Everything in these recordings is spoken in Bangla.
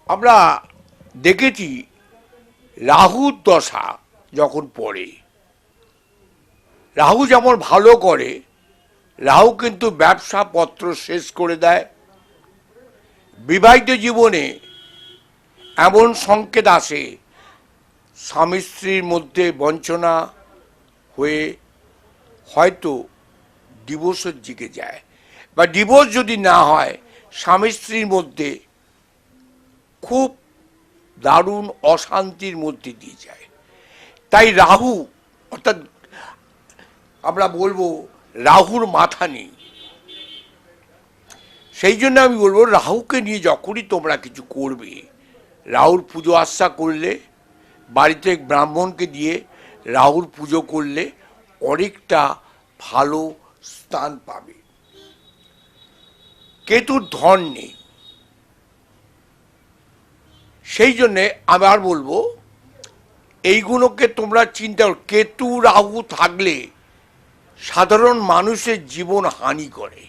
আমরা দেখেছি রাহুর দশা যখন পড়ে, রাহু যেমন ভালো করে, রাহু কিন্তু ব্যবসা পত্র শেষ করে দেয়। বিবাহিত জীবনে এমন সংকেত আসে স্বামী স্ত্রীর মধ্যে বঞ্চনা হয়ে হয়তো ডিভোর্সের দিকে যায়, বা ডিভোর্স যদি না হয় স্বামী স্ত্রীর মধ্যে খুব দারুণ অশান্তির মধ্যে দিয়ে যায়। তাই রাহু, অর্থাৎ আমরা বলবো রাহুর মাথা নেই। সেই জন্য আমি বলবো রাহুকে নিয়ে যখনই তোমরা কিছু করবে, রাহুর পুজো আচ্ছা করলে, বাড়িতে ব্রাহ্মণকে দিয়ে রাহুর পুজো করলে অনেকটা ভালো স্থান পাবে। কেতুর ধন নেই, সেই জন্যে আবার বলবো এইগুলোকে তোমরা চিন্তা করো। কেতু রাহু থাকলে সাধারণ মানুষের জীবন হানি করে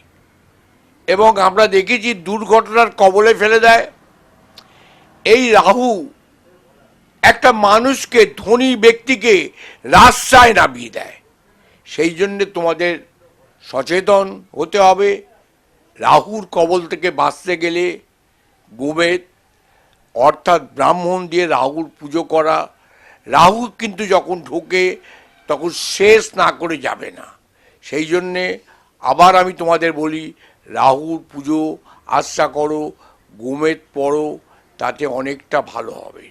এবং আমরা দেখেছি দুর্ঘটনার কবলে ফেলে দেয়। এই রাহু একটা মানুষকে, ধনী ব্যক্তিকে রাস্তায় নামিয়ে দেয়। সেই জন্যে তোমাদের সচেতন হতে হবে। রাহুর কবল থেকে বাঁচতে গেলে গোমেদ অর্থাৎ ব্রাহ্মণ দিয়ে রাহুর পুজো করা। রাহু কিন্তু যখন ঢোকে তখন শেষ না করে যাবে না। সেই জন্যে আবার আমি তোমাদের বলি, রাহুর পুজো আচ্ছা করো, গোমেদ পড়ো, তাতে অনেকটা ভালো হবে।